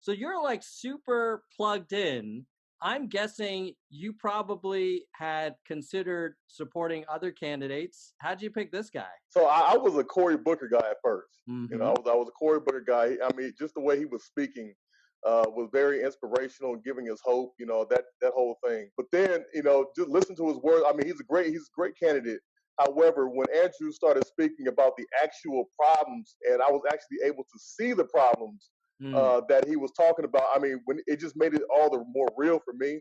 So you're like super plugged in. I'm guessing you probably had considered supporting other candidates. How'd you pick this guy? So I was a Cory Booker guy at first. Mm-hmm. I was a Cory Booker guy. I mean, just the way he was speaking was very inspirational, giving us hope. That whole thing. But then, just listen to his words. I mean, he's a great candidate. However, when Andrew started speaking about the actual problems, and I was actually able to see the problems that he was talking about, I mean, when it just made it all the more real for me.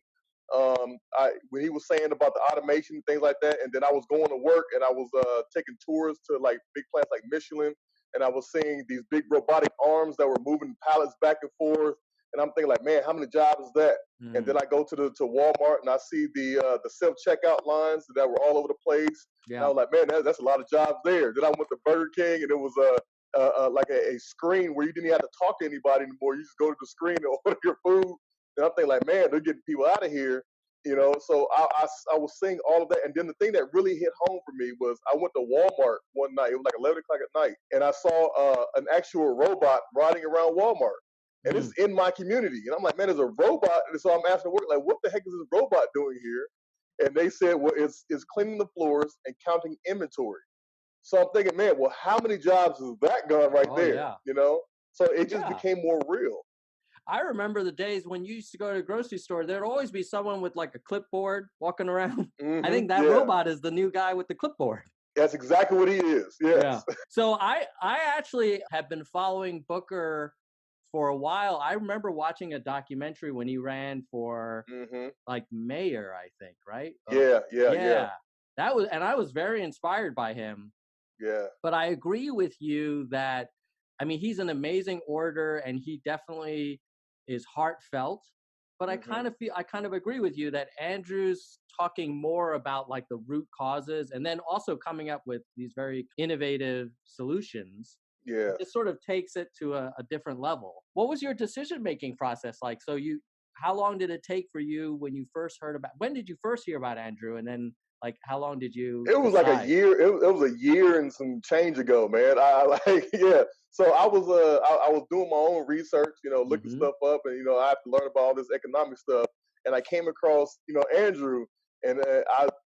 When he was saying about the automation and things like that, and then I was going to work and I was taking tours to like big plants like Michelin, and I was seeing these big robotic arms that were moving pallets back and forth, and I'm thinking like, man, how many jobs is that? And then I go to Walmart and I see the self checkout lines that were all over the place. Yeah. And I was like, man, that's a lot of jobs there. Then I went to Burger King and it was like a screen where you didn't have to talk to anybody anymore. You just go to the screen and order your food. And I'm thinking like, man, they're getting people out of here. So I was seeing all of that. And then the thing that really hit home for me was I went to Walmart one night. It was like 11 o'clock at night. And I saw an actual robot riding around Walmart. And it's in my community. And I'm like, man, there's a robot. And so I'm asking work, like, what the heck is this robot doing here? And they said, well, it's cleaning the floors and counting inventory. So I'm thinking, man, well, how many jobs is that gun right there? Yeah. So it just became more real. I remember the days when you used to go to the grocery store, there'd always be someone with like a clipboard walking around. Mm-hmm, I think that robot is the new guy with the clipboard. That's exactly what he is. Yes. Yeah. So I actually have been following Booker for a while. I remember watching a documentary when he ran for like mayor, I think, right? Yeah. And I was very inspired by him. Yeah. But I agree with you that, I mean, he's an amazing orator and he definitely is heartfelt, but I kind of agree with you that Andrew's talking more about like the root causes and then also coming up with these very innovative solutions. Yeah. It sort of takes it to a different level. What was your decision-making process like? So how long did it take for you when did you first hear about Andrew? And then like, how long did you decide? Like a year. It was a year and some change ago, man. So I was doing my own research, looking stuff up, and I have to learn about all this economic stuff. And I came across, Andrew, and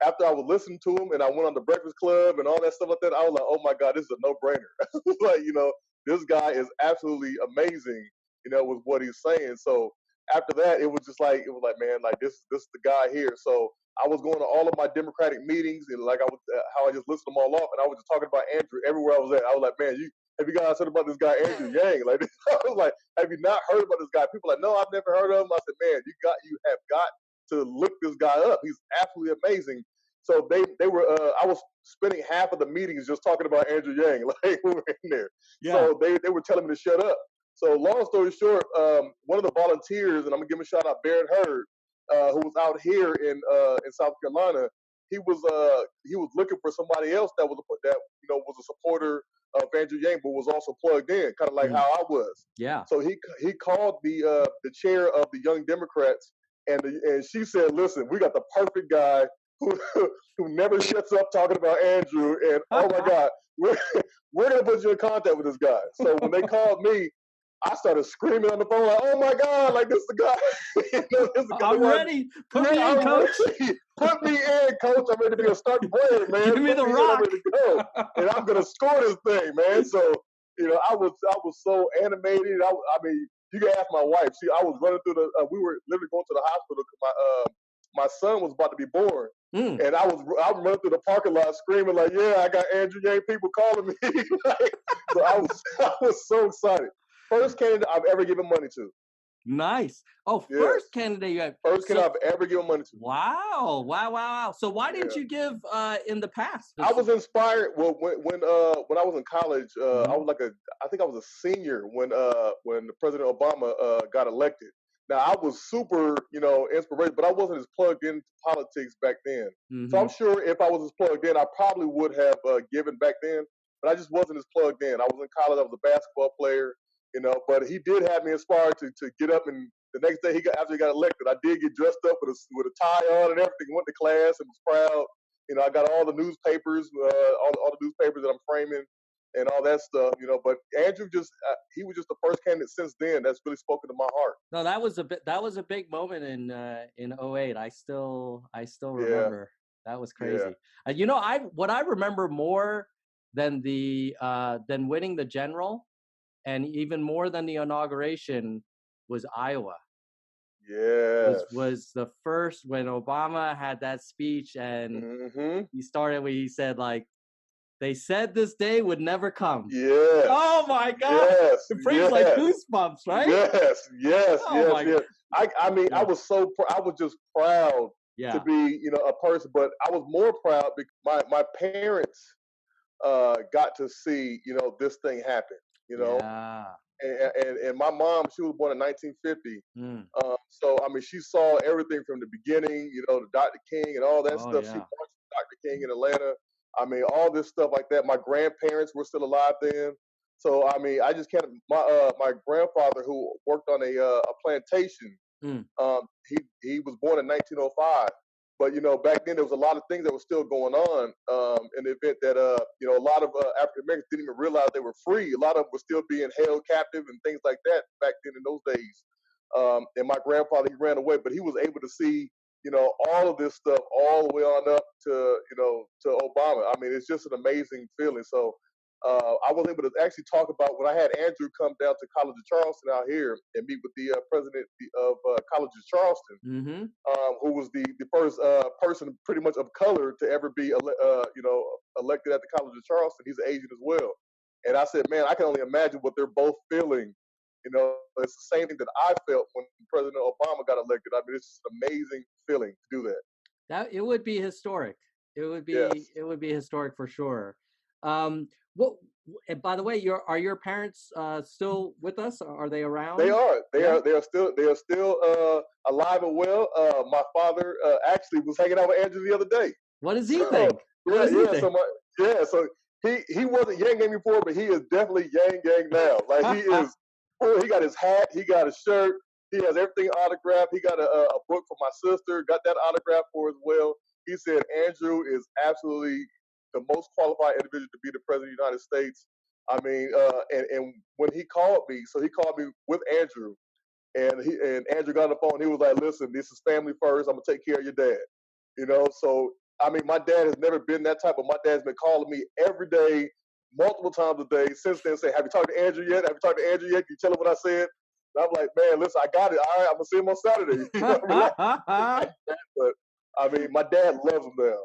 after I was listening to him, and I went on the Breakfast Club and all that stuff like that, I was like, oh my God, this is a no-brainer. Like, this guy is absolutely amazing, with what he's saying. So after that, it was like, man, like this is the guy here. So I was going to all of my Democratic meetings, and like how I just listed them all off, and I was just talking about Andrew everywhere I was at. I was like, man, have you guys heard about this guy Andrew Yang? Like, I was like, have you not heard about this guy? People are like, no, I've never heard of him. I said, man, you have got to look this guy up. He's absolutely amazing. So they were. I was spending half of the meetings just talking about Andrew Yang, like we were in there. Yeah. So they were telling me to shut up. So long story short, one of the volunteers, and I'm gonna give him a shout out, Barrett Hurd, who was out here in South Carolina. He was looking for somebody else that was a supporter of Andrew Yang, but was also plugged in, kind of like how I was. Yeah. So he called the chair of the Young Democrats, and she said, "Listen, we got the perfect guy who never shuts up talking about Andrew, and oh my God, we're gonna put you in contact with this guy." So when they called me, I started screaming on the phone like, "Oh my God! Like this is the guy! This is the guy. I'm ready. Put me in, coach. Put me in, coach. I'm ready to be a starting player, man. Give me the rock. I'm ready to go, and I'm gonna score this thing, man." So I was so animated. I mean, you can ask my wife. I was running through we were literally going to the hospital because my son was about to be born, and I was running through the parking lot screaming like, "Yeah, I got Andrew Yang people calling me." So I was so excited. First candidate I've ever given money to. Nice. Oh, first candidate you have. First candidate I've ever given money to. Wow. So why didn't you give in the past? I was inspired. Well, when I was in college, I think I was a senior when President Obama got elected. Now I was super, inspirational, but I wasn't as plugged into politics back then. So I'm sure if I was as plugged in, I probably would have given back then. But I just wasn't as plugged in. I was in college. I was a basketball player. But he did have me inspired to get up, and the next day after he got elected, I did get dressed up with a tie on and everything, went to class and was proud. I got all the newspapers, all the newspapers that I'm framing, and all that stuff, But Andrew he was just the first candidate since then that's really spoken to my heart. No, that was a big moment in '08. I still Yeah, remember. That was yeah. crazy. What I remember more than winning the general, and even more than the inauguration, was Iowa. Was Yes. was the first when Obama had that speech, and Mm-hmm. he started where he said, like, they said this day would never come. Yes. Oh my God. Yes. It brings like Yes. goosebumps, right? Yes. Yes. Oh Yes. my God. Yes. I mean, I Yeah. was I was just proud to Yeah. be, a person, but I was more proud because my parents got to see, this thing happen, Yeah. and my mom, she was born in 1950. Mm. So I mean, she saw everything from the beginning, the Dr. King and all that Oh stuff. She yeah. watched Dr. King in Atlanta. I mean, all this stuff like that. My grandparents were still alive then. So I mean, I just can't. My grandfather, who worked on a plantation, Mm. he was born in 1905. But back then there was a lot of things that were still going on in the event that a lot of African Americans didn't even realize they were free. A lot of them were still being held captive and things like that back then in those days. And my grandfather, he ran away, but he was able to see all of this stuff all the way on up to to Obama. I mean, it's just an amazing feeling. So I was able to actually talk about when I had Andrew come down to College of Charleston out here and meet with the president of College of Charleston, Mm-hmm. who was the first person pretty much of color to ever be elected at the College of Charleston. He's an Asian as well. And I said, man, I can only imagine what they're both feeling. It's the same thing that I felt when President Obama got elected. I mean, it's just an amazing feeling to do that. That it would be historic. Yes. It would be historic for sure. What? And by the way, are your parents still with us? Are they They around? are. Yeah. They are still alive and well. My father actually was hanging out with Andrew the other day. What does he So think? What yeah, does he yeah. think? So he wasn't Yang Gang before, but he is definitely Yang Gang now. Like he is. Oh, he got his hat. He got his shirt. He has everything autographed. He got a book for my sister. Got that autographed for as well. He said Andrew is absolutely the most qualified individual to be the president of the United States. I mean, and when he called me, so he called me with Andrew, and Andrew got on the phone. He was like, "Listen, this is family first. I'm gonna take care of your dad." So I mean, my dad has never been that type, but my dad's been calling me every day, multiple times a day since then, saying, "Have you talked to Andrew yet? Have you talked to Andrew yet? Can you tell him what I said?" And I'm like, "Man, listen, I got it. All right, I'm gonna see him on Saturday." Relax. But I mean, my dad loves him now.